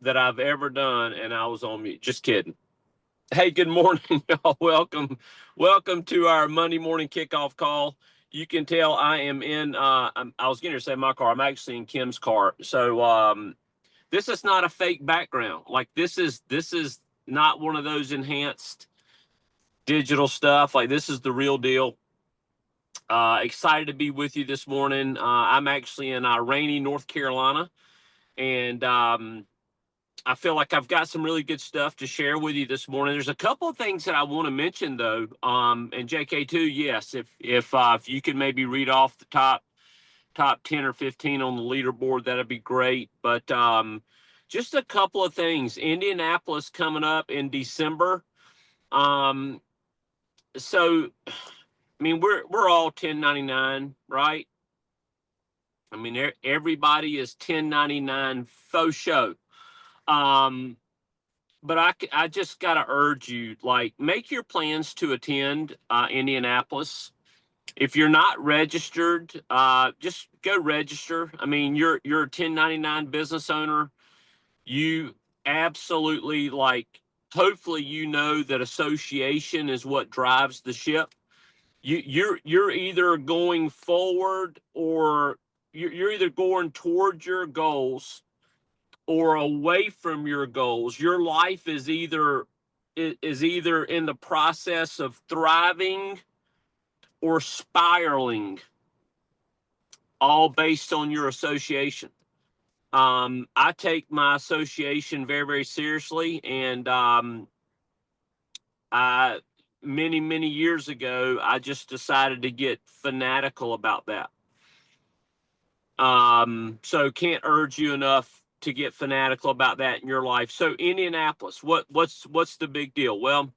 that I've ever done, and I was on mute. Just kidding. Hey, good morning, y'all. Welcome to our Monday morning kickoff call. You can tell I am in. I was going to say my car. I'm actually in Kim's car. So this is not a fake background. Like this is not one of those enhanced digital stuff. Like this is the real deal. Excited to be with you this morning. I'm actually in rainy North Carolina, and I feel like I've got some really good stuff to share with you this morning. There's a couple of things that I want to mention though. And JK too, yes, if you could maybe read off the top 10 or 15 on the leaderboard, that'd be great. But just a couple of things. Indianapolis coming up in December. Um, so I mean we're all 1099, right? I mean everybody is 1099 faux show. Um, but I just got to urge you, like, make your plans to attend Indianapolis. If you're not registered, just go register. I mean, you're a 1099 business owner. You absolutely like. Hopefully, you know that association is what drives the ship. You're either going forward or you're either going towards your goals or away from your goals. Your life is either in the process of thriving or spiraling, all based on your association. I take my association very, very seriously, and I many years ago I just decided to get fanatical about that. So can't urge you enough to get fanatical about that in your life. So Indianapolis, what's the big deal? Well,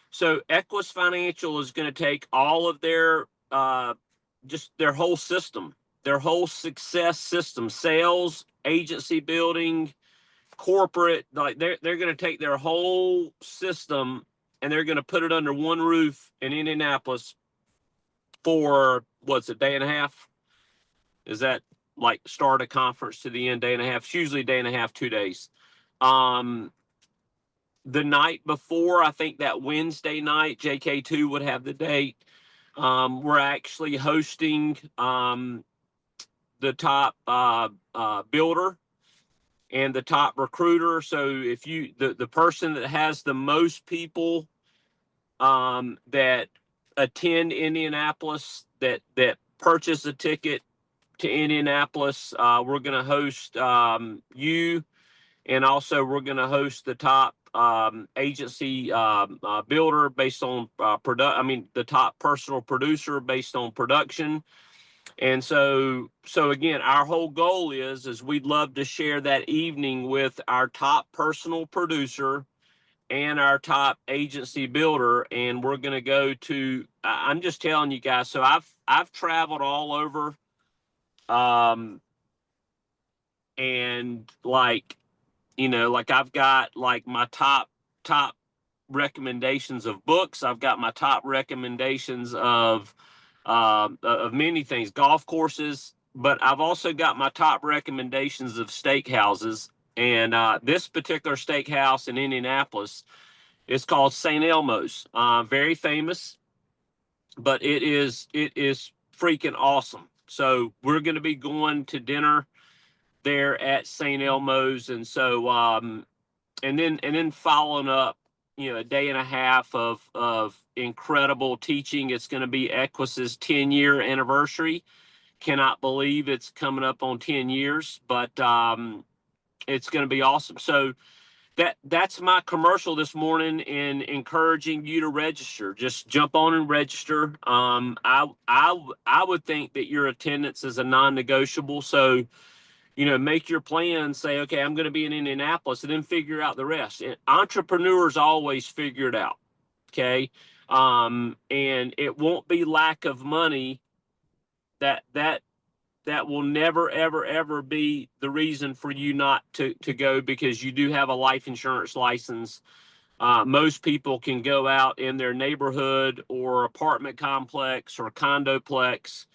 so Equus Financial is going to take all of their just their whole system, their whole success system, sales, agency building, corporate, like they're going to take their whole system and they're going to put it under one roof in Indianapolis for what's a day and a half? Is that like start a conference to the end, day and a half? It's usually a day and a half, 2 days. Um, the night before, I think that Wednesday night, JK2 would have the date. We're actually hosting the top builder and the top recruiter. So if the person that has the most people that attend Indianapolis, that purchase a ticket to Indianapolis, we're going to host you, and also we're going to host the top agency builder based on the top personal producer based on production. And so again, our whole goal is we'd love to share that evening with our top personal producer and our top agency builder, and we're going to go to. I'm just telling you guys. So I've traveled all over, and like like I've got like my top recommendations of books. I've got my top recommendations of many things, golf courses, but I've also got my top recommendations of steakhouses. And this particular steakhouse in Indianapolis is called St. Elmo's. Very famous, but it is freaking awesome. So we're going to be going to dinner there at St. Elmo's, and so and then following up, a day and a half of incredible teaching. It's going to be Equus's 10-year anniversary. Cannot believe it's coming up on 10 years, but it's going to be awesome. So that's my commercial this morning in encouraging you to register. Just jump on and register. I would think that your attendance is a non-negotiable. So make your plan, say, okay, I'm going to be in Indianapolis, and then figure out the rest. And entrepreneurs always figure it out. Okay. And it won't be lack of money that will never, ever, ever be the reason for you not to go, because you do have a life insurance license. Most people can go out in their neighborhood or apartment complex or condoplex,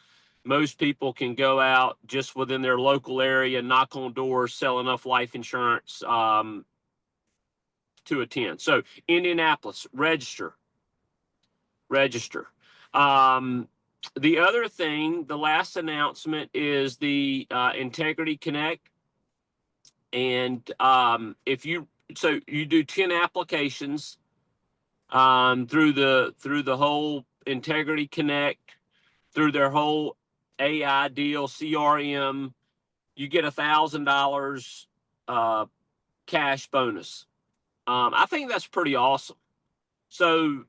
most people can go out just within their local area, knock on doors, sell enough life insurance to attend. So Indianapolis, register. The other thing, the last announcement is the Integrity Connect. And if you do 10 applications through the whole Integrity Connect, through their whole AI deal, CRM, you get $1,000 cash bonus. I think that's pretty awesome. So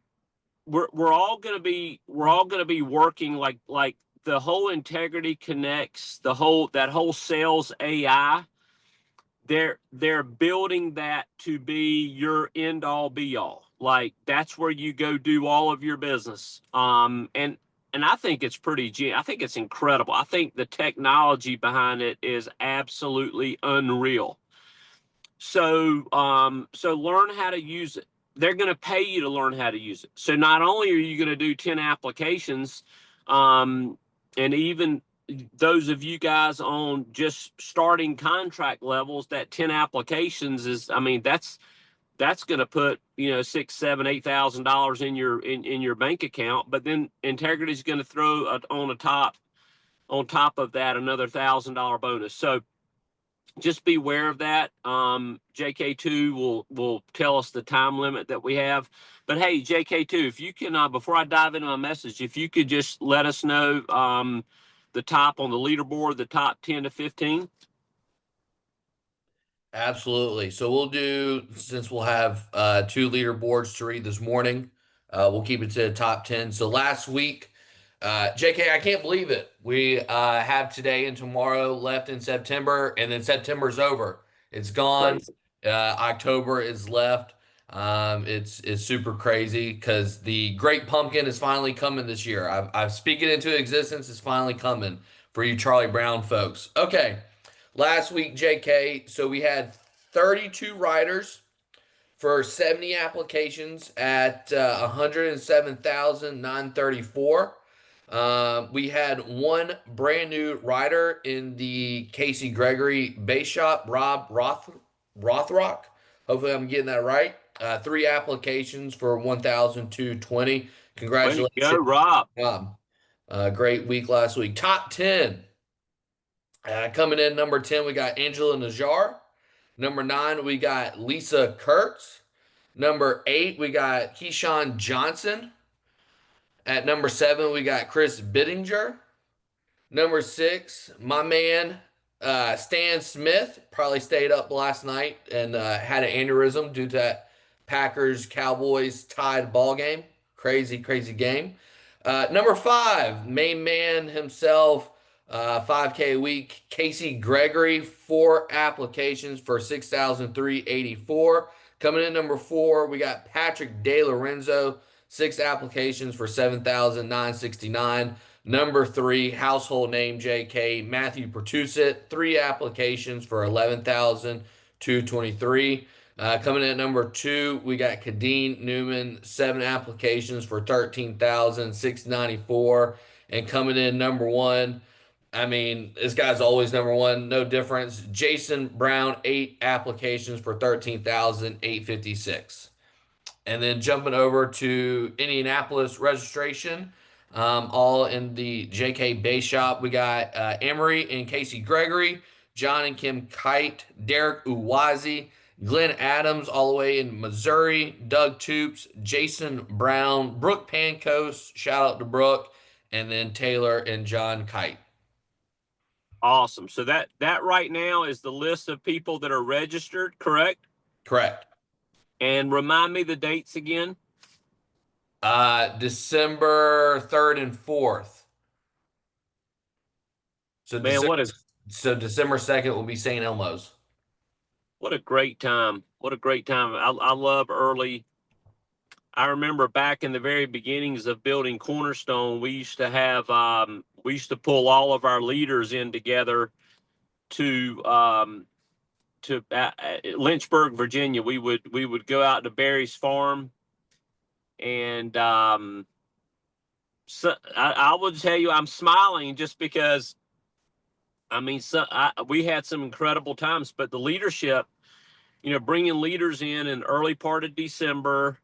we're all going to be working like the whole Integrity Connects, that whole sales AI. They're building that to be your end all be all. Like that's where you go do all of your business. And I think it's I think it's incredible. I think the technology behind it is absolutely unreal. So learn how to use it. They're going to pay you to learn how to use it. So not only are you going to do 10 applications, and even those of you guys on just starting contract levels, that 10 applications is, I mean, that's going to put, $6,000, $7,000, $8,000 in your bank account. But then Integrity is going to throw on top of that another $1,000 bonus. So just be aware of that. JK2 will tell us the time limit that we have. But hey, JK2, if you can, before I dive into my message, if you could just let us know the top on the leaderboard, the top 10 to 15. Absolutely. So we'll do, since we'll have 2 leaderboards to read this morning, we'll keep it to the top 10. So last week, JK, I can't believe it. We have today and tomorrow left in September, and then September's over. It's gone. Crazy. October is left. It's super crazy because the Great Pumpkin is finally coming this year. I've speaking into existence. It's finally coming for you Charlie Brown folks. Okay. Last week, JK, so we had 32 writers for 70 applications at 107,934. We had one brand new writer in the Casey Gregory Base Shop, Rob Rothrock. Hopefully, I'm getting that right. 3 applications for 1,220. Congratulations, Way to go, Rob. Rob. Great week last week. Top 10. Coming in number 10, we got Angela Najjar. Number 9, we got Lisa Kurtz. Number 8, we got Keyshawn Johnson. At number 7, we got Chris Bittinger. Number 6, my man Stan Smith probably stayed up last night and had an aneurysm due to that Packers Cowboys tied ball game. Crazy, crazy game. Number 5, main man himself. 5K a week. Casey Gregory, 4 applications for 6,384. Coming in number 4, we got Patrick De Lorenzo, 6 applications for 7,969. Number 3, household name JK, Matthew Pertusit, 3 applications for 11,223. Coming in at number 2, we got Kadeen Newman, 7 applications for 13,694. And coming in number 1, I mean, this guy's always number 1, no difference. Jason Brown, 8 applications for 13,856. And then jumping over to Indianapolis registration, all in the JK Base Shop. We got Emery and Casey Gregory, John and Kim Kite, Derek Uwazi, Glenn Adams, all the way in Missouri, Doug Toops, Jason Brown, Brooke Pancos, shout out to Brooke, and then Taylor and John Kite. Awesome. So that right now is the list of people that are registered, correct? Correct. And remind me the dates again. December 3rd and 4th. So Man, December 2nd will be St. Elmo's. What a great time. What a great time. I love early. I remember back in the very beginnings of building Cornerstone, we used to have we used to pull all of our leaders in together to Lynchburg, Virginia. We would go out to Barry's farm and So I will tell you, I'm smiling just because, I mean, we had some incredible times, but the leadership, bringing leaders in early part of December,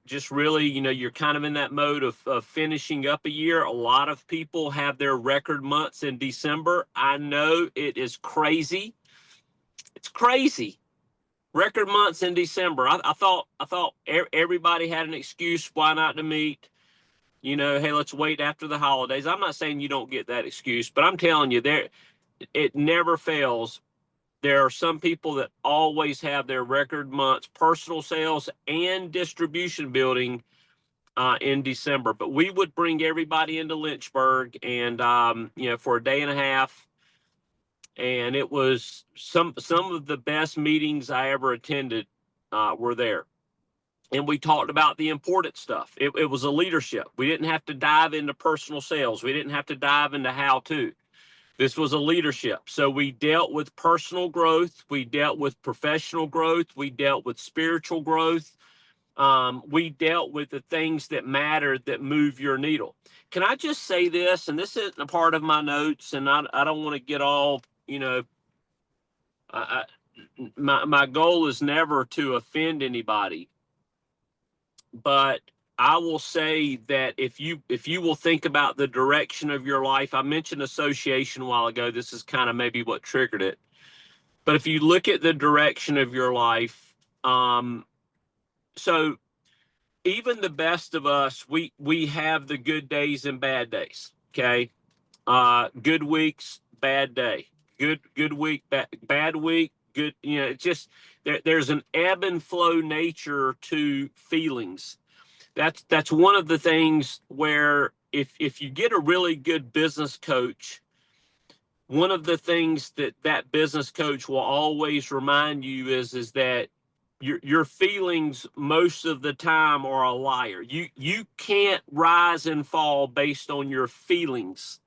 just really, you're kind of in that mode of finishing up a year. A lot of people have their record months in December. I know it is crazy. It's crazy. Record months in December. I thought everybody had an excuse why not to meet. Hey, let's wait after the holidays. I'm not saying you don't get that excuse, but I'm telling you, it never fails. There are some people that always have their record months, personal sales and distribution building, in December. But we would bring everybody into Lynchburg, and for a day and a half, and it was some of the best meetings I ever attended were there. And we talked about the important stuff. It was a leadership. We didn't have to dive into personal sales. We didn't have to dive into how to. This was a leadership. So we dealt with personal growth. We dealt with professional growth. We dealt with spiritual growth. We dealt with the things that matter, that move your needle. Can I just say this? And this isn't a part of my notes, and I don't want to get all, my goal is never to offend anybody. But I will say that if you will think about the direction of your life, I mentioned association a while ago. This is kind of maybe what triggered it. But if you look at the direction of your life, so even the best of us, we have the good days and bad days. Okay, good weeks, bad day. Good week, bad week. Good. It's just there's an ebb and flow nature to feelings. That's one of the things where if you get a really good business coach, one of the things that business coach will always remind you is that your feelings most of the time are a liar. You can't rise and fall based on your feelings.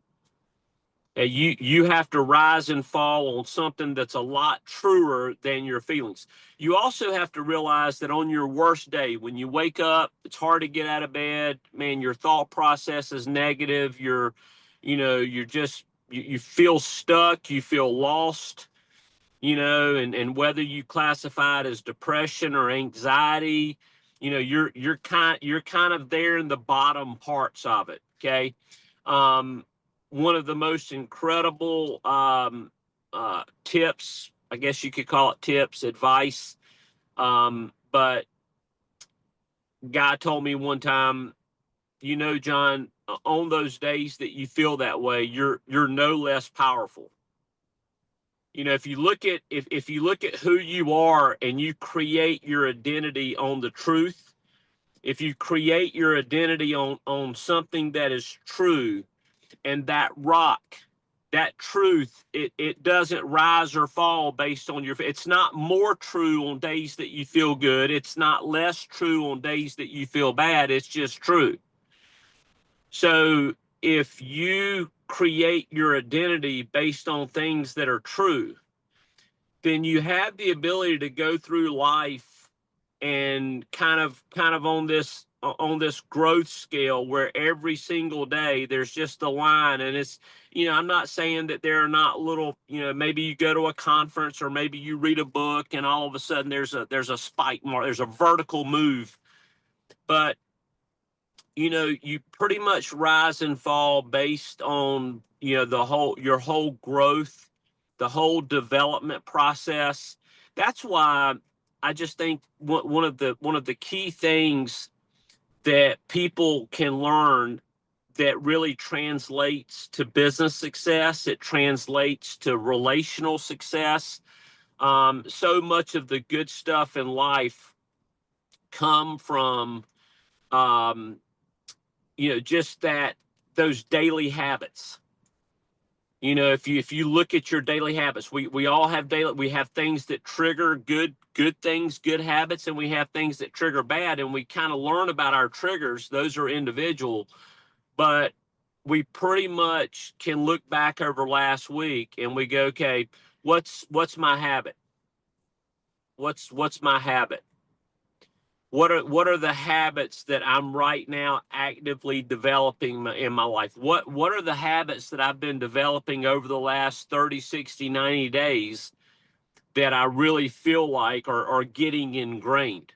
You have to rise and fall on something that's a lot truer than your feelings. You also have to realize that on your worst day, when you wake up, it's hard to get out of bed, man, your thought process is negative. You feel stuck, you feel lost, and whether you classify it as depression or anxiety, you're kind of there in the bottom parts of it. Okay. One of the most incredible tips, I guess you could call it tips, advice. But guy told me one time, John, on those days that you feel that way, you're no less powerful. If you look at who you are and you create your identity on the truth, if you create your identity on something that is true, and that rock, that truth, it doesn't rise or fall based on it's not more true on days that you feel good. It's not less true on days that you feel bad. It's just true. So if you create your identity based on things that are true, then you have the ability to go through life and kind of on this growth scale where every single day there's just a line. And it's, I'm not saying that there are not little, maybe you go to a conference or maybe you read a book and all of a sudden there's a spike mark, there's a vertical move. But you pretty much rise and fall based on your whole growth, the whole development process. That's why I just think one of the key things that people can learn that really translates to business success, it translates to relational success. So much of the good stuff in life come from just those daily habits. If you look at your daily habits, we all have we have things that trigger good things, good habits, and we have things that trigger bad, and we kind of learn about our triggers. Those are individual, but we pretty much can look back over last week and we go, okay, what's my habit? What's my habit? What are the habits that I'm right now actively developing in my life? What are the habits that I've been developing over the last 30, 60, 90 days that I really feel like are getting ingrained?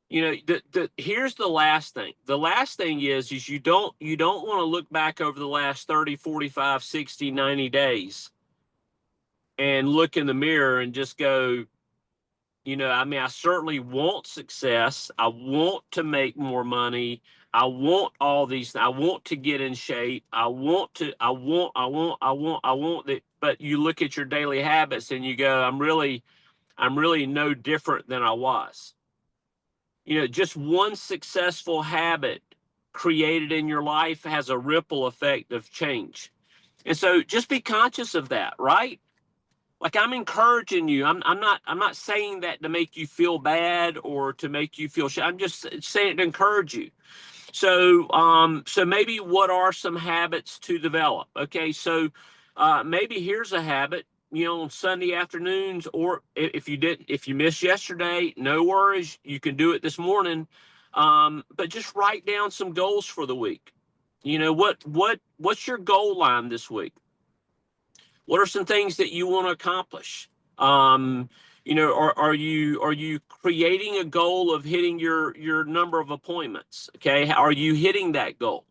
You know, here's the last thing. The last thing is you don't want to look back over the last 30, 45, 60, 90 days and look in the mirror and just go, you know, I mean, I certainly want success. I want to make more money. I want all these. I want to get in shape. I want that. But you look at your daily habits and you go, I'm really no different than I was. You know, just one successful habit created in your life has a ripple effect of change. And so just be conscious of that, right? Like, I'm encouraging you. I'm not saying that to make you feel bad or to make you feel I'm just saying it to encourage you. So so maybe what are some habits to develop? Okay, so maybe here's a habit, you know, on Sunday afternoons, or if you missed yesterday, no worries, you can do it this morning. But just write down some goals for the week. You know, what's your goal line this week? What are some things that you want to accomplish? You know, are you creating a goal of hitting your number of appointments? Okay, are you hitting that goal?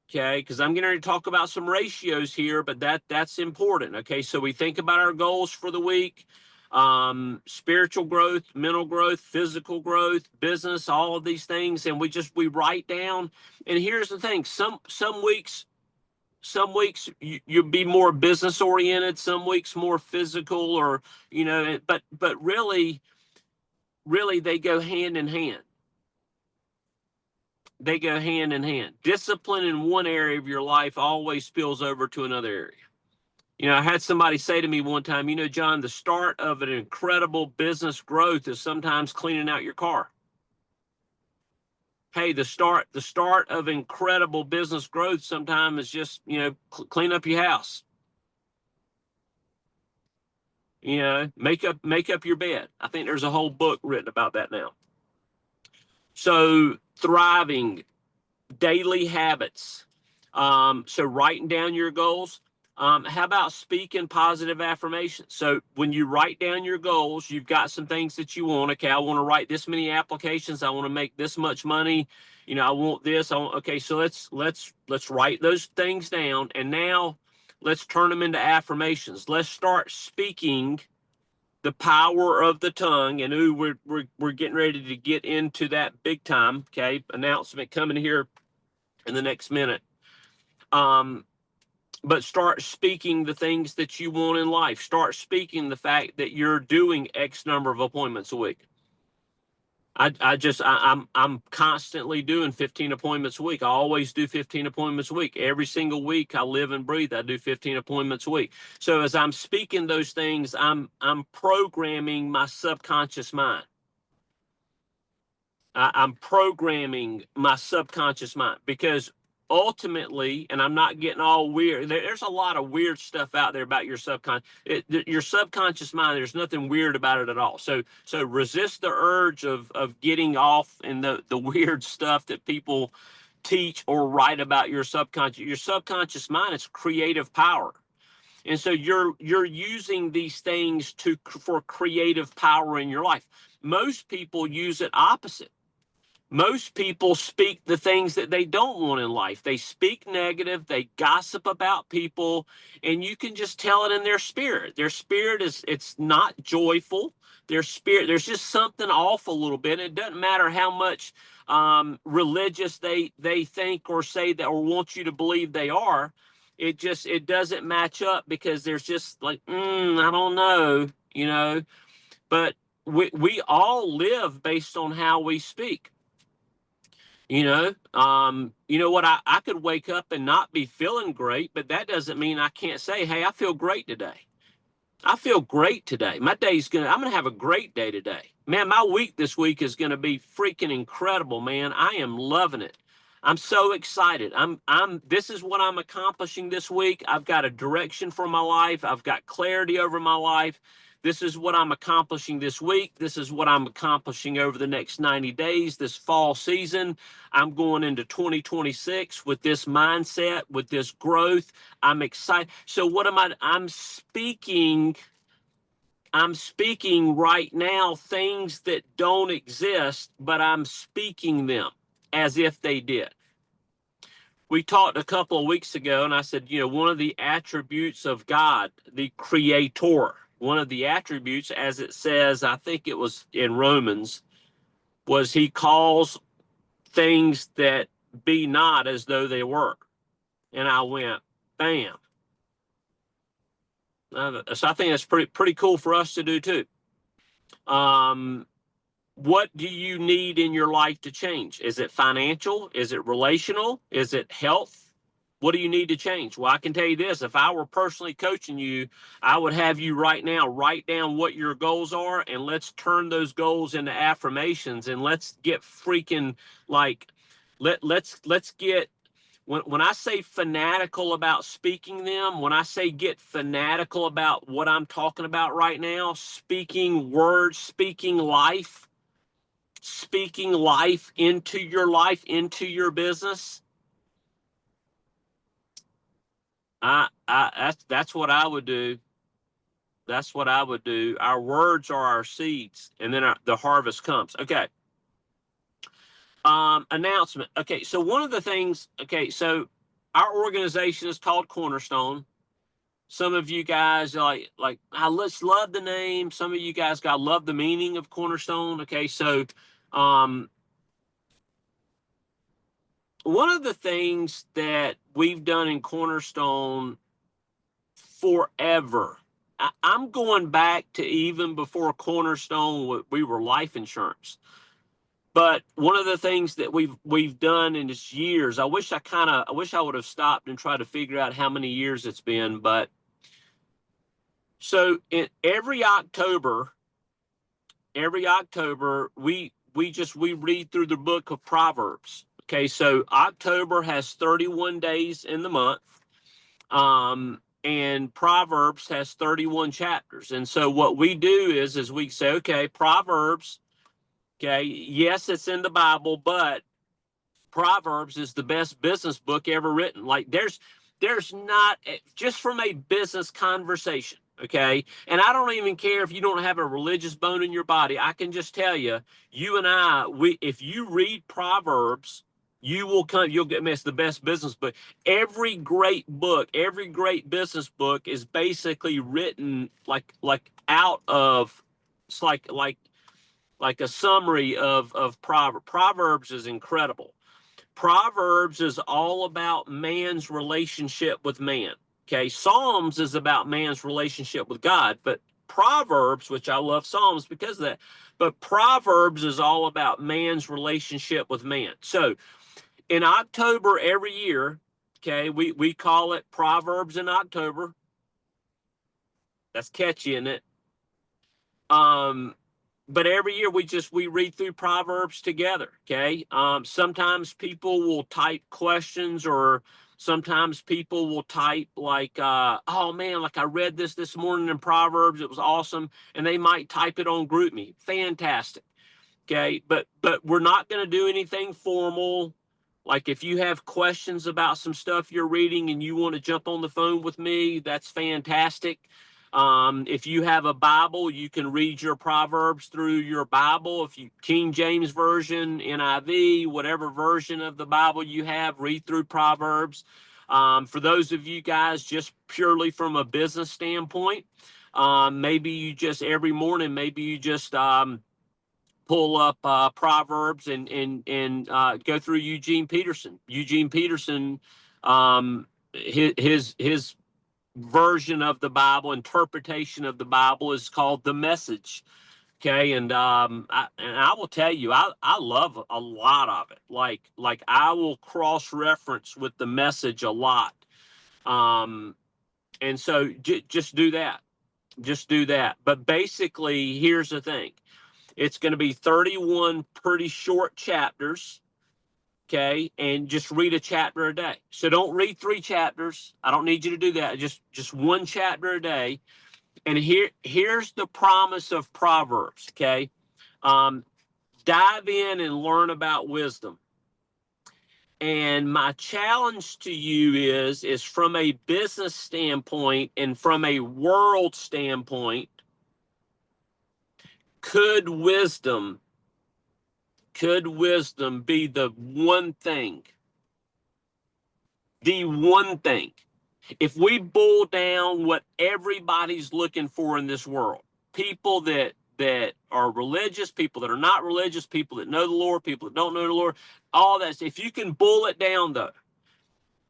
Okay, because I'm going to talk about some ratios here, but that's important. Okay, so we think about our goals for the week: spiritual growth, mental growth, physical growth, business, all of these things, and we write down. And here's the thing: some weeks you'll be more business oriented, some weeks more physical, or you know, but really they go hand in hand. They go hand in hand. Discipline in one area of your life always spills over to another area. You know, I had somebody say to me one time, you know, John, the start of an incredible business growth is sometimes cleaning out your car. Hey, the start of incredible business growth sometimes is just, you know, clean up your house. You know, make up your bed. I think there's a whole book written about that now. So thriving, daily habits. So writing down your goals. How about speaking positive affirmations? So when you write down your goals, you've got some things that you want. Okay, I want to write this many applications. I want to make this much money. You know, I want this. Okay, so let's write those things down, and now let's turn them into affirmations. Let's start speaking the power of the tongue. And we're getting ready to get into that big time. Okay, announcement coming here in the next minute. But start speaking the things that you want in life. Start speaking the fact that you're doing X number of appointments a week. I'm constantly doing 15 appointments a week. I always do 15 appointments a week. Every single week I live and breathe, I do 15 appointments a week. So as I'm speaking those things, I'm programming my subconscious mind. I'm programming my subconscious mind, because ultimately, and I'm not getting all weird, there's a lot of weird stuff out there about your subconscious. Your subconscious mind, there's nothing weird about it at all. So resist the urge of getting off in the weird stuff that people teach or write about your subconscious. Your subconscious mind is creative power. And so you're using these things for creative power in your life. Most people use it opposite. Most people speak the things that they don't want in life. They speak negative, they gossip about people, and you can just tell it in their spirit. Their spirit it's not joyful. Their spirit, there's just something off a little bit. It doesn't matter how much religious they think or say that or want you to believe they are. It doesn't match up, because there's just like, I don't know, you know. But we all live based on how we speak. You know what? I could wake up and not be feeling great, but that doesn't mean I can't say, hey, I feel great today. I feel great today. I'm gonna have a great day today. Man, my week this week is gonna be freaking incredible, man. I am loving it. I'm so excited. This is what I'm accomplishing this week. I've got a direction for my life. I've got clarity over my life. this is what I'm accomplishing this week. This is what I'm accomplishing over the next 90 days, this fall season. I'm going into 2026 with this mindset, with this growth. I'm excited. So what am I? I'm speaking right now things that don't exist, but I'm speaking them as if they did. We talked a couple of weeks ago, and I said, one of the attributes of God, the creator, one of the attributes, as it says, I think it was in Romans, was he calls things that be not as though they were. And I went, bam. So I think that's pretty cool for us to do too. What do you need in your life to change? Is it financial? Is it relational? Is it health? What do you need to change? Well, I can tell you this. If I were personally coaching you, I would have you right now write down what your goals are, and let's turn those goals into affirmations, and let's get freaking like, let's get, when I say fanatical about speaking them, when I say get fanatical about what I'm talking about right now, speaking words, speaking life into your life, into your business, that's what I would do. That's what I would do. Our words are our seeds, and then the harvest comes. Okay. Announcement. Okay, so one of the things. Okay, so our organization is called Cornerstone. Some of you guys like I let's love the name. Some of you guys got love the meaning of Cornerstone. Okay, so one of the things that we've done in Cornerstone forever, I'm going back to even before Cornerstone, we were life insurance. But one of the things that we've done in this years, I wish I would have stopped and tried to figure out how many years it's been. But so in every October, we read through the book of Proverbs. Okay, so October has 31 days in the month, and Proverbs has 31 chapters. And so what we do is we say, okay, Proverbs, okay, yes, it's in the Bible, but Proverbs is the best business book ever written. Like there's not, just from a business conversation. Okay. And I don't even care if you don't have a religious bone in your body. I can just tell you, you and I, if you read Proverbs, you'll get me. It's the best business book. Every great business book is basically written like out of, it's like a summary of Proverbs. Proverbs is incredible. Proverbs is all about man's relationship with man. Okay, Psalms is about man's relationship with God, but Proverbs, which I love Psalms because of that, but Proverbs is all about man's relationship with man. So in October every year, okay, we call it Proverbs in October. That's catchy, isn't it? But every year we read through Proverbs together. Okay. Sometimes people will type questions, or sometimes people will type like, oh man, like I read this morning in Proverbs. It was awesome. And they might type it on GroupMe. Fantastic. Okay. But we're not going to do anything formal. Like if you have questions about some stuff you're reading and you want to jump on the phone with me, that's fantastic. If you have a Bible, you can read your Proverbs through your Bible. If you King James Version, NIV, whatever version of the Bible you have, read through Proverbs. For those of you guys just purely from a business standpoint, maybe you just every morning, maybe you just pull up Proverbs and go through Eugene Peterson. Eugene Peterson, his version of the Bible, interpretation of the Bible is called The Message. Okay, and I will tell you, I love a lot of it. Like I will cross-reference with The Message a lot. And so just do that. Just do that. But basically, here's the thing. It's going to be 31 pretty short chapters. Okay, and just read a chapter a day. So don't read 3 chapters. I don't need you to do that. Just one chapter a day. And here's the promise of Proverbs, okay? Dive in and learn about wisdom. And my challenge to you is from a business standpoint and from a world standpoint, could wisdom be the one thing? The one thing. If we boil down what everybody's looking for in this world, people that are religious, people that are not religious, people that know the Lord, people that don't know the Lord, all that. If you can boil it down, though,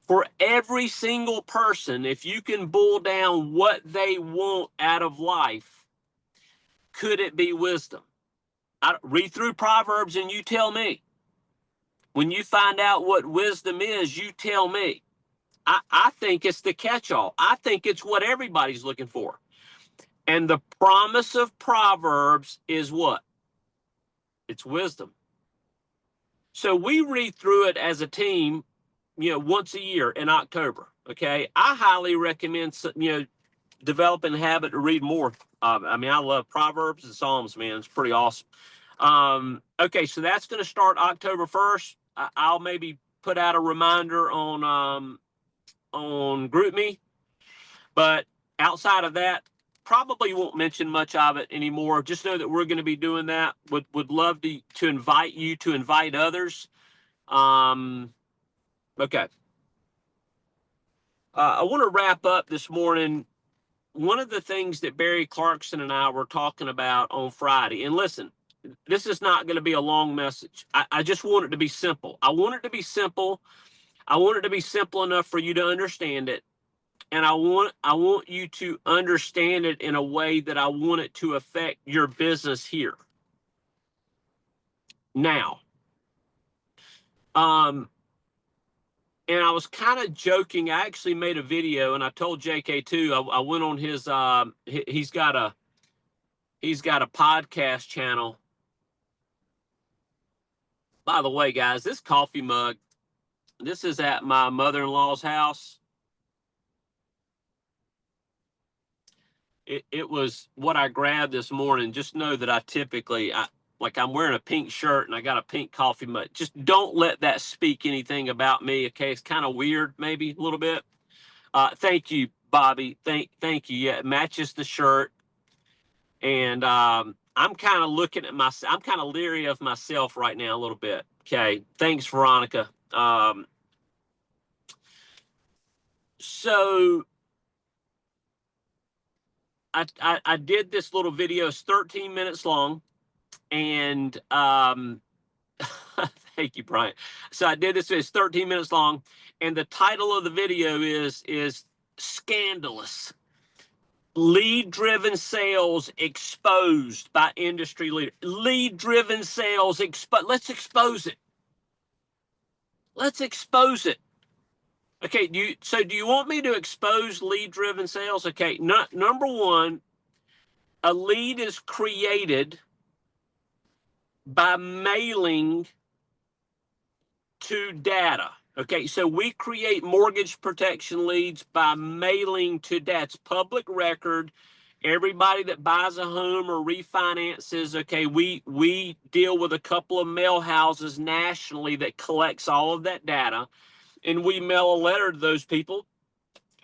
for every single person, if you can boil down what they want out of life, could it be wisdom? Read through Proverbs and you tell me. When you find out what wisdom is, you tell me. I think it's the catch-all. I think it's what everybody's looking for. And the promise of Proverbs is what? It's wisdom. So we read through it as a team, once a year in October. Okay. I highly recommend, developing a habit to read more. I love Proverbs and Psalms, man. It's pretty awesome. Okay. So that's going to start October 1st. I'll maybe put out a reminder on GroupMe, but outside of that, probably won't mention much of it anymore. Just know that we're going to be doing that. Would love to invite you to invite others. Okay. I want to wrap up this morning. One of the things that Barry Clarkson and I were talking about on Friday, and listen, this is not going to be a long message. I just want it to be simple. I want it to be simple. I want it to be simple enough for you to understand it. And I want you to understand it in a way that I want it to affect your business here. Now, and I was kind of joking. I actually made a video, and I told JK too. I went on his. He's got a podcast channel. By the way, guys, this coffee mug, this is at my mother-in-law's house. It was what I grabbed this morning. Just know that I typically, I'm wearing a pink shirt and I got a pink coffee mug. Just don't let that speak anything about me. Okay. It's kind of weird, maybe a little bit. Thank you, Bobby. Thank you. Yeah. It matches the shirt. And, I'm kind of looking at I'm kind of leery of myself right now a little bit. Okay. Thanks, Veronica. So I did this little video. It's 13 minutes long. And thank you, Brian. So I did this. It's 13 minutes long. And the title of the video is Scandalous. Lead-driven sales exposed by industry leader. Lead-driven sales let's expose it. Let's expose it. Okay, do you want me to expose lead-driven sales? Okay, number one, a lead is created by mailing to data. Okay, so we create mortgage protection leads by mailing to data. It's public record. Everybody that buys a home or refinances, okay, we deal with a couple of mail houses nationally that collects all of that data, and we mail a letter to those people.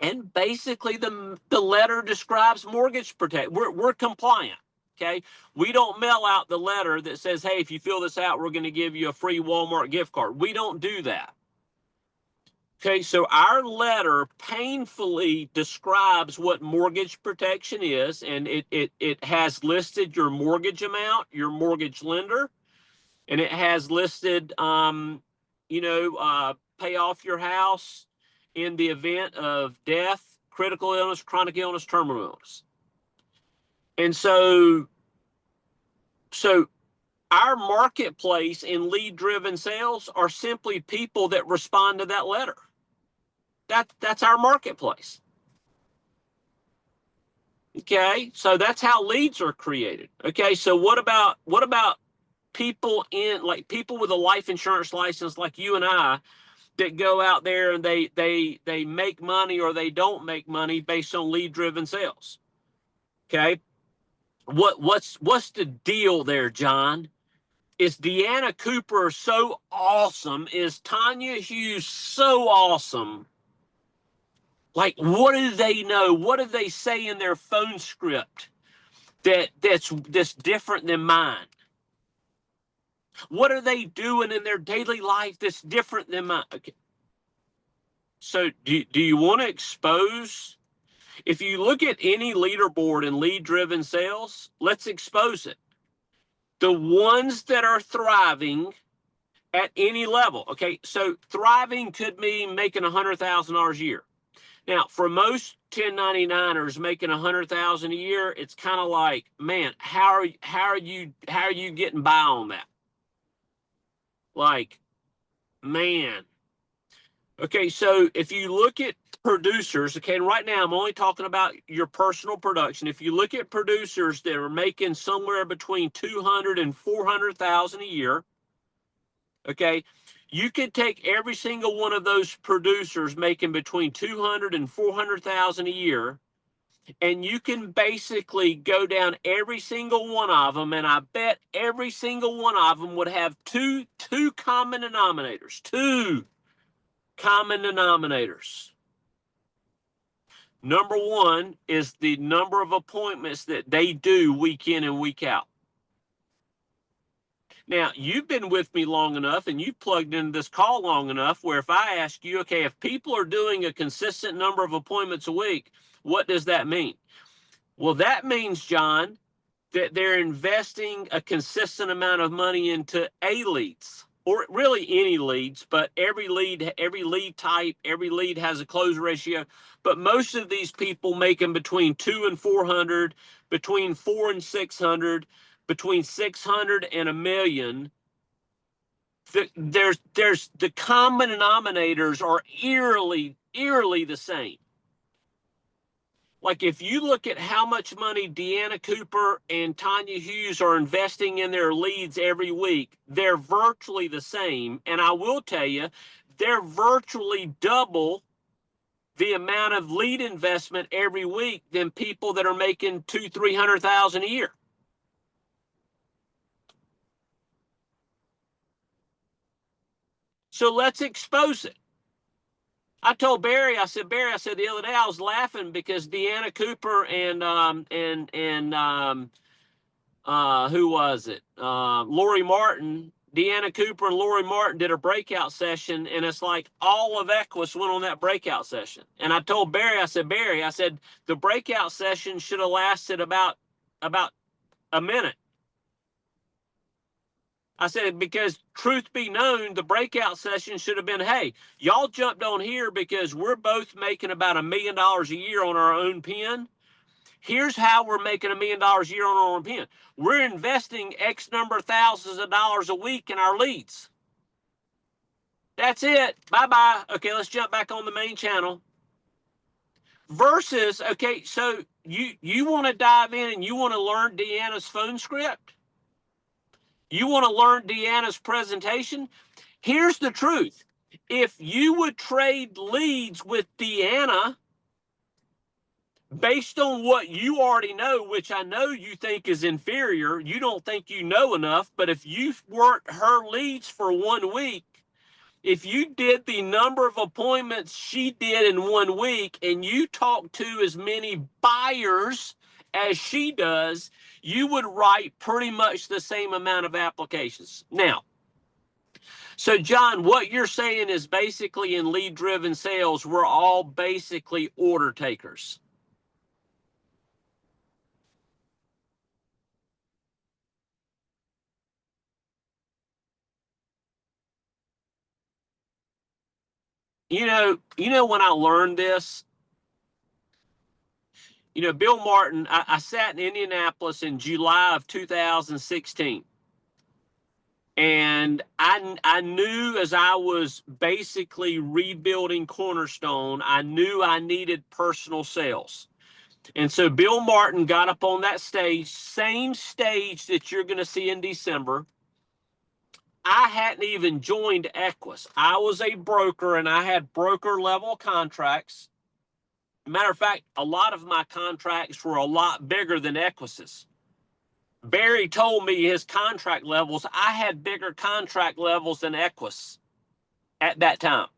And basically the letter describes mortgage protection. We're compliant. Okay. We don't mail out the letter that says, hey, if you fill this out, we're going to give you a free Walmart gift card. We don't do that. Okay. So our letter painfully describes what mortgage protection is. And it has listed your mortgage amount, your mortgage lender, and it has listed, pay off your house in the event of death, critical illness, chronic illness, terminal illness. And so our marketplace in lead-driven sales are simply people that respond to that letter. That's our marketplace. Okay, so that's how leads are created. Okay, so what about people people with a life insurance license like you and I that go out there and they make money or they don't make money based on lead-driven sales? Okay. What's the deal there, John? Is Deanna Cooper so awesome? Is Tanya Hughes so awesome? Like, what do they know? What do they say in their phone script that's different than mine? What are they doing in their daily life that's different than mine? Okay. So do you want to expose? If you look at any leaderboard in lead-driven sales, let's expose it. The ones that are thriving at any level. Okay, so thriving could mean making $100,000 a year. Now, for most 1099ers making $100,000 a year, it's kind of like, man, how are you getting by on that? Like, man. Okay, so if you look at producers, okay, and right now I'm only talking about your personal production. If you look at producers that are making somewhere between 200 and 400,000 a year, okay, you could take every single one of those producers making between 200 and 400,000 a year, and you can basically go down every single one of them, and I bet every single one of them would have two common denominators. Two common denominators. Number one is the number of appointments that they do week in and week out. Now, you've been with me long enough and you've plugged into this call long enough where if I ask you, okay, if people are doing a consistent number of appointments a week, what does that mean? Well, that means, John, that they're investing a consistent amount of money into A leads, or really any leads, but every lead type, every lead has a close ratio. But most of these people making between 200 and 400, between 400 and 600, between 600 and $1 million. There's the common denominators are eerily the same. Like, if you look at how much money Deanna Cooper and Tanya Hughes are investing in their leads every week, they're virtually the same. And I will tell you, they're virtually double the amount of lead investment every week than people that are making $200,000-300,000 a year. So let's expose it. I told Barry, I said, Barry, I said the other day I was laughing because Deanna Cooper and who was it? Lori Martin, Deanna Cooper and Lori Martin did a breakout session, and it's like all of Equus went on that breakout session. And I told Barry, I said, Barry, I said the breakout session should have lasted about a minute. I said, because truth be known, the breakout session should have been, hey, y'all jumped on here because we're both making about $1 million a year on our own pen. Here's how we're making $1 million a year on our own pen. We're investing X number of thousands of dollars a week in our leads. That's it. Bye-bye. Okay, let's jump back on the main channel. Versus, okay, so you want to dive in and you want to learn Deanna's phone script? You want to learn Deanna's presentation? Here's the truth. If you would trade leads with Deanna based on what you already know, which I know you think is inferior, you don't think you know enough, but if you've worked her leads for 1 week, if you did the number of appointments she did in 1 week and you talk to as many buyers as she does, you would write pretty much the same amount of applications. Now, so John, what you're saying is basically in lead-driven sales, we're all basically order takers. You know when I learned this, Bill Martin, I sat in Indianapolis in July of 2016. And I knew as I was basically rebuilding Cornerstone, I knew I needed personal sales. And so Bill Martin got up on that stage, same stage that you're going to see in December. I hadn't even joined Equus. I was a broker and I had broker level contracts. Matter of fact, a lot of my contracts were a lot bigger than Equus's. Barry told me his contract levels. I had bigger contract levels than Equus at that time.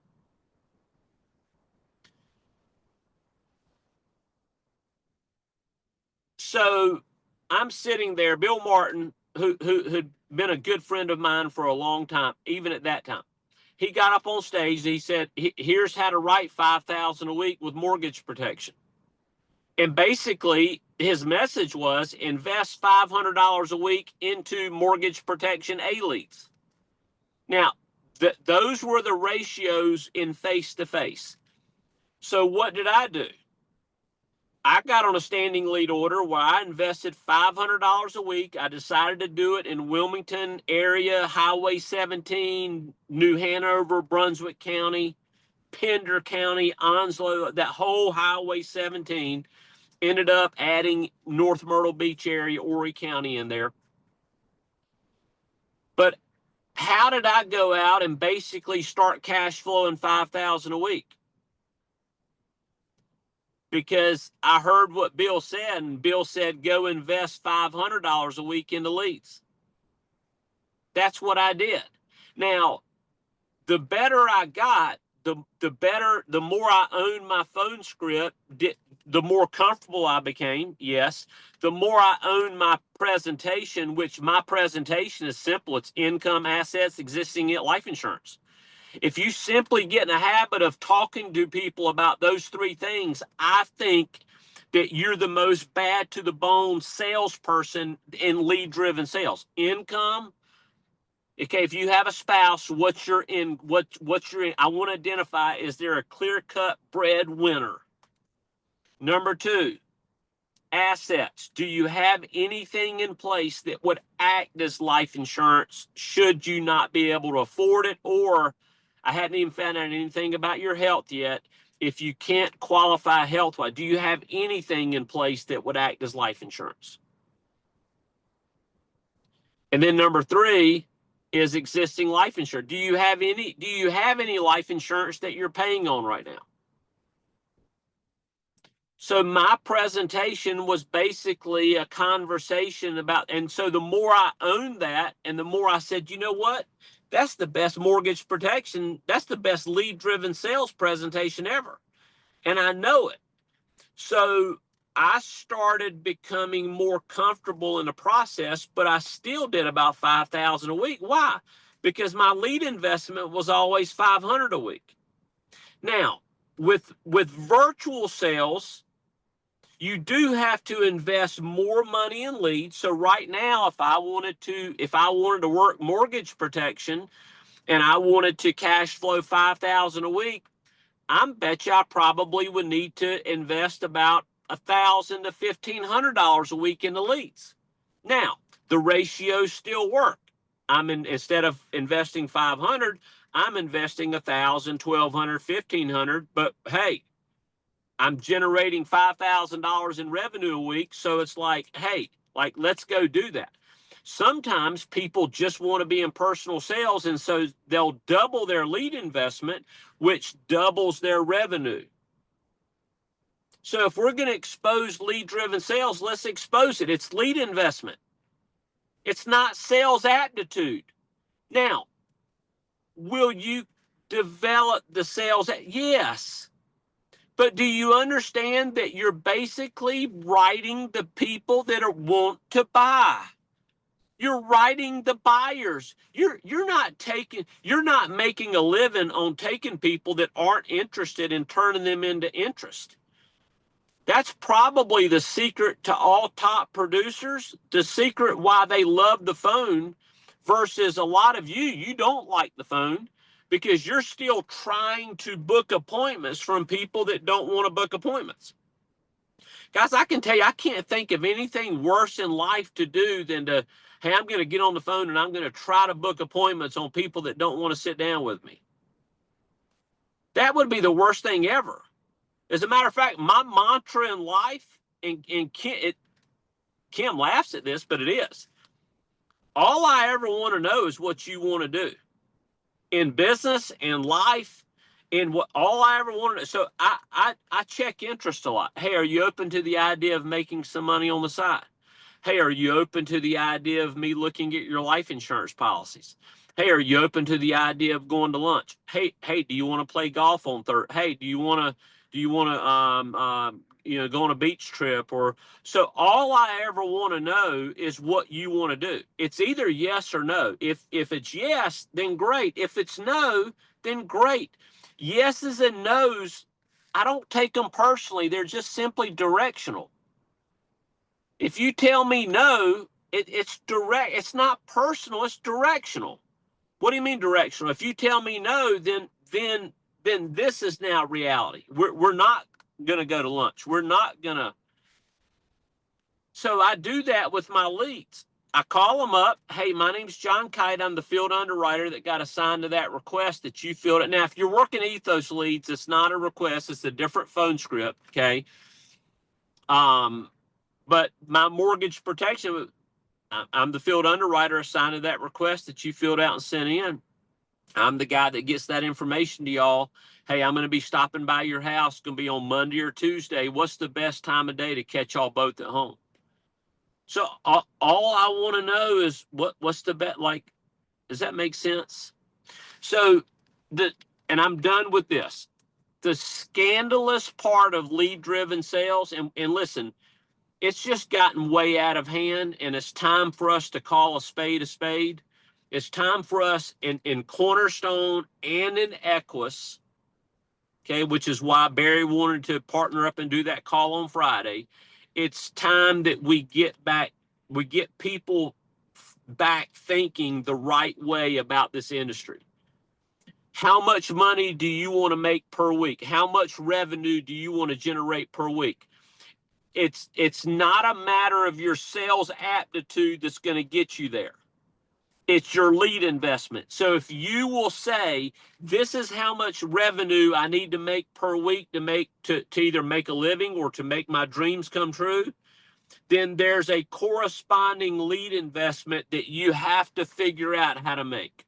So I'm sitting there, Bill Martin, who'd been a good friend of mine for a long time, even at that time. He got up on stage and he said, here's how to write $5,000 a week with mortgage protection. And basically his message was invest $500 a week into mortgage protection A-leads. Now, those were the ratios in face-to-face. So what did I do? I got on a standing lead order where I invested $500 a week. I decided to do it in Wilmington area, Highway 17, New Hanover, Brunswick County, Pender County, Onslow, that whole Highway 17. Ended up adding North Myrtle Beach area, Horry County in there. But how did I go out and basically start cash flowing $5,000 a week? Because I heard what Bill said, and Bill said, go invest $500 a week into leads. That's what I did. Now, the better I got, the better, the more I owned my phone script, the more comfortable I became. Yes. The more I owned my presentation, which my presentation is simple. It's income, assets, existing life insurance. If you simply get in a habit of talking to people about those three things, I think that you're the most bad to the bone salesperson in lead-driven sales. Income. Okay, if you have a spouse, what's your in? I want to identify, is there a clear-cut breadwinner? Number two, assets. Do you have anything in place that would act as life insurance should you not be able to afford it? Or I hadn't even found out anything about your health yet. If you can't qualify health-wise, do you have anything in place that would act as life insurance? And then number three is existing life insurance. Do you have any life insurance that you're paying on right now? So my presentation was basically a conversation about, and so the more I owned that and the more I said, you know what, that's the best mortgage protection. That's the best lead-driven sales presentation ever. And I know it. So I started becoming more comfortable in the process, but I still did about $5,000 a week. Why? Because my lead investment was always $500 a week. Now, with virtual sales, you do have to invest more money in leads. So right now, if I wanted to work mortgage protection and I wanted to cash flow $5,000 a week, I bet you I probably would need to invest about $1,000 to $1,500 a week into leads. Now, the ratios still work. Instead of investing $500, I'm investing $1,000, $1,200, $1,500. But hey, I'm generating $5,000 in revenue a week. So it's like, hey, let's go do that. Sometimes people just want to be in personal sales, and so they'll double their lead investment, which doubles their revenue. So if we're going to expose lead-driven sales, let's expose it. It's lead investment. It's not sales aptitude. Now, will you develop the sales? Yes. But do you understand that you're basically writing the people that want to buy? You're writing the buyers. You're not making a living on taking people that aren't interested and turning them into interest. That's probably the secret to all top producers, the secret why they love the phone versus a lot of you don't like the phone because you're still trying to book appointments from people that don't want to book appointments. Guys, I can tell you, I can't think of anything worse in life to do than to, hey, I'm going to get on the phone and I'm going to try to book appointments on people that don't want to sit down with me. That would be the worst thing ever. As a matter of fact, my mantra in life, and Kim laughs at this, but it is, all I ever want to know is what you want to do. In business, in life, And what all I ever wanted, so I check interest a lot. Hey, are you open to the idea of making some money on the side? Hey, are you open to the idea of me looking at your life insurance policies? Hey, are you open to the idea of going to lunch? Hey, do you want to play golf on Thursday? Hey, do you want to go on a beach trip? Or so all I ever want to know is what you want to do. It's either yes or no. If it's yes, then great. If it's no, then great. Yeses and nos, I don't take them personally. They're just simply directional. If you tell me no, it's direct. It's not personal. It's directional. What do you mean directional? If you tell me no, then this is now reality. We're not going to go to lunch. We're not going to. So I do that with my leads. I call them up. Hey, my name's John Kite. I'm the field underwriter that got assigned to that request that you filled it. Now, if you're working Ethos leads, it's not a request. It's a different phone script. Okay. But my mortgage protection, I'm the field underwriter assigned to that request that you filled out and sent in. I'm the guy that gets that information to y'all. Hey, I'm going to be stopping by your house. It's going to be on Monday or Tuesday. What's the best time of day to catch y'all both at home? So all I want to know is what's the bet like? Does that make sense? So and I'm done with this. The scandalous part of lead-driven sales, and listen, it's just gotten way out of hand, and it's time for us to call a spade a spade. It's time for us in Cornerstone and in Equus, okay, which is why Barry wanted to partner up and do that call on Friday. It's time that we get people back thinking the right way about this industry. How much money do you want to make per week? How much revenue do you want to generate per week? It's not a matter of your sales aptitude that's going to get you there. It's your lead investment. So if you will say, this is how much revenue I need to make per week to either make a living or to make my dreams come true, then there's a corresponding lead investment that you have to figure out how to make.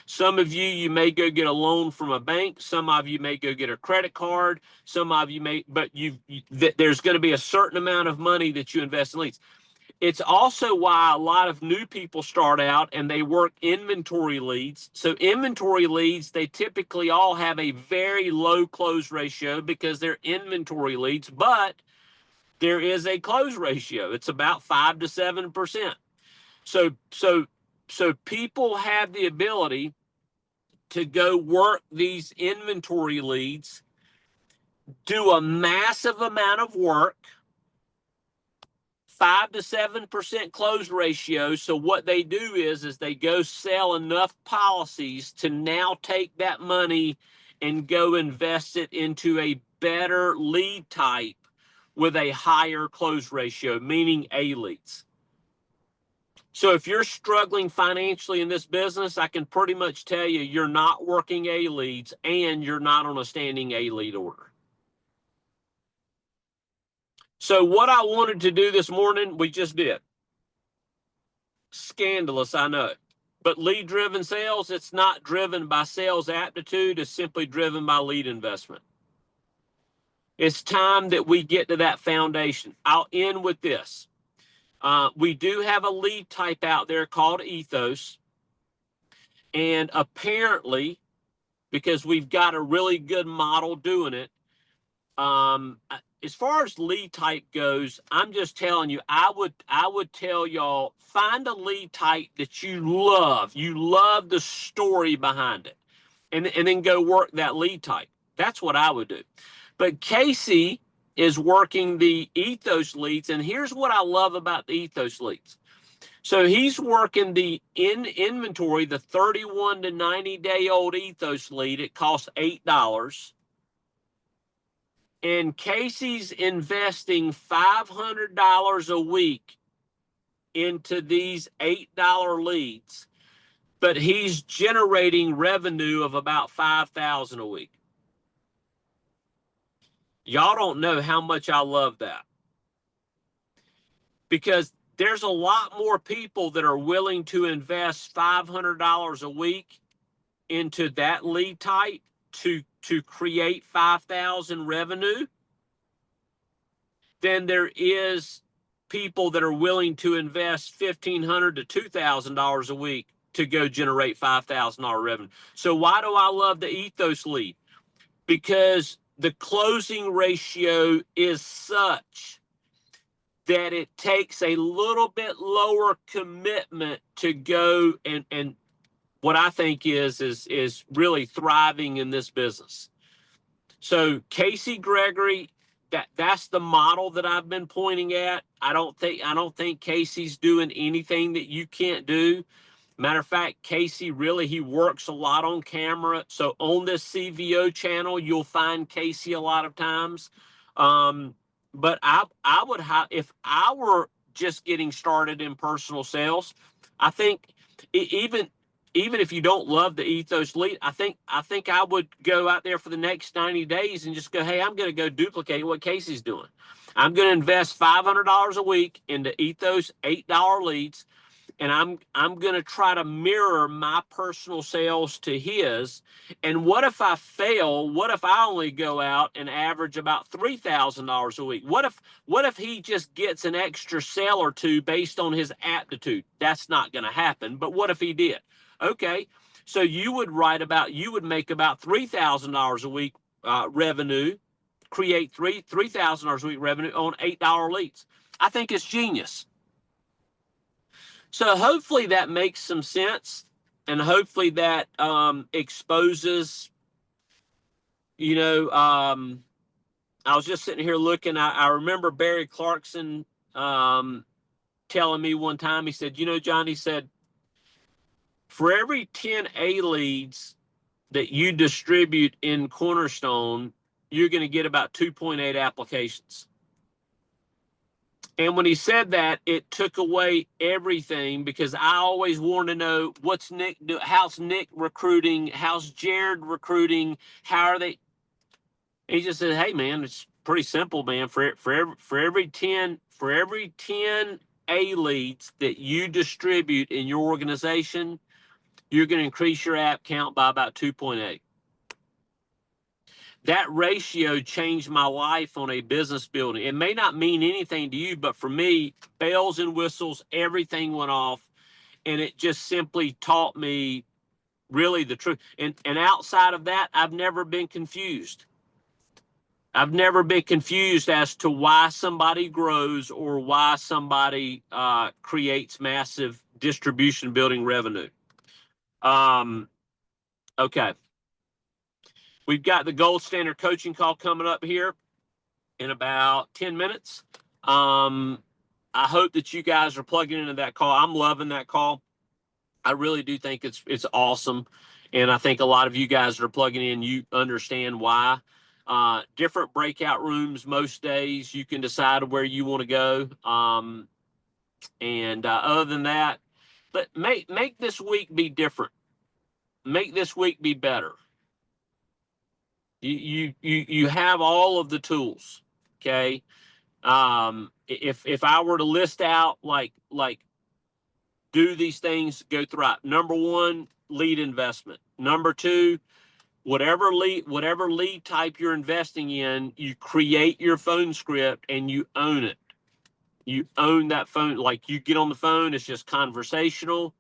Some of you may go get a loan from a bank. Some of you may go get a credit card. Some of you may, but there's going to be a certain amount of money that you invest in leads. It's also why a lot of new people start out and they work inventory leads. So inventory leads, they typically all have a very low close ratio because they're inventory leads, but there is a close ratio. It's about 5 to 7%. So people have the ability to go work these inventory leads, do a massive amount of work, 5 to 7% close ratio. So what they do is they go sell enough policies to now take that money and go invest it into a better lead type with a higher close ratio, meaning A leads. So if you're struggling financially in this business, I can pretty much tell you you're not working A leads and you're not on a standing A lead order. So what I wanted to do this morning, we just did. Scandalous, I know. But lead-driven sales, it's not driven by sales aptitude. It's simply driven by lead investment. It's time that we get to that foundation. I'll end with this. We do have a lead type out there called Ethos. And apparently, because we've got a really good model doing it, as far as lead type goes, I'm just telling you, I would tell y'all, find a lead type that you love. You love the story behind it. And then go work that lead type. That's what I would do. But Casey is working the Ethos leads. And here's what I love about the Ethos leads. So he's working the inventory, the 31 to 90-day-old Ethos lead. It costs $8. And Casey's investing $500 a week into these $8 leads, but he's generating revenue of about $5,000 a week. Y'all don't know how much I love that, because there's a lot more people that are willing to invest $500 a week into that lead type to to create 5,000 revenue than there is people that are willing to invest $1,500 to $2,000 a week to go generate $5,000 revenue. So why do I love the Ethos lead? Because the closing ratio is such that it takes a little bit lower commitment to go and what I think is really thriving in this business. So Casey Gregory, that's the model that I've been pointing at. I don't think Casey's doing anything that you can't do. Matter of fact, Casey really, he works a lot on camera. So on this CVO channel, you'll find Casey a lot of times. But I would have, if I were just getting started in personal sales, I think even if you don't love the Ethos lead, I think I would go out there for the next 90 days and just go, hey, I'm going to go duplicate what Casey's doing. I'm going to invest $500 a week into Ethos $8 leads. And I'm going to try to mirror my personal sales to his. And what if I fail? What if I only go out and average about $3,000 a week? What if he just gets an extra sale or two based on his aptitude? That's not going to happen. But what if he did? Okay, so you would make about $3,000 a week revenue, create $3,000 a week revenue on $8 leads. I think it's genius. So hopefully that makes some sense, and hopefully that exposes, I was just sitting here looking. I remember Barry Clarkson telling me one time, he said, John, he said, for every 10 A leads that you distribute in Cornerstone, you're going to get about 2.8 applications. And when he said that, it took away everything, because I always want to know how's Nick recruiting, how's Jared recruiting, how are they? He just said, hey man, it's pretty simple, man. For every 10 A leads that you distribute in your organization, you're going to increase your app count by about 2.8. That ratio changed my life on a business building. It may not mean anything to you, but for me, bells and whistles, everything went off, and it just simply taught me really the truth. And outside of that, I've never been confused. I've never been confused as to why somebody grows or why somebody creates massive distribution building revenue. Okay. We've got the Gold Standard coaching call coming up here in about 10 minutes. I hope that you guys are plugging into that call. I'm loving that call. I really do think it's awesome. And I think a lot of you guys that are plugging in, you understand why. Different breakout rooms most days. You can decide where you want to go. Other than that, but make this week be different. Make this week be better. You have all of the tools. Okay. If I were to list out like do these things, go thrive. Number one, lead investment. Number two, whatever lead type you're investing in, you create your phone script and you own it. You own that phone. Like, you get on the phone, it's just conversational.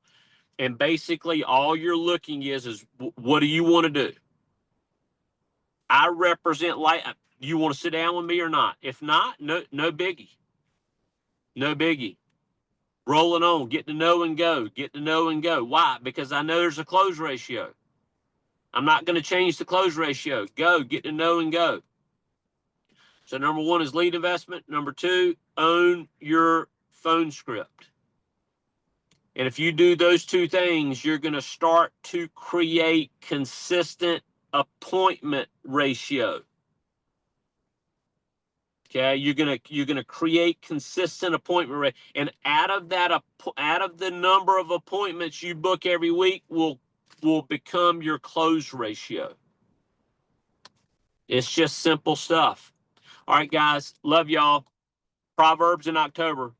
And basically all you're looking is what do you want to do? I represent, like, you want to sit down with me or not? If not, no biggie. No biggie. Rolling on, get to know and go. Why? Because I know there's a close ratio. I'm not going to change the close ratio. Go, get to know and go. So number one is lead investment. Number two, own your phone script. And if you do those two things, you're going to start to create consistent appointment ratio. Okay, you're gonna create consistent appointment rate, and out of the number of appointments you book every week will become your close ratio. It's just simple stuff. All right, guys, love y'all. Proverbs in October.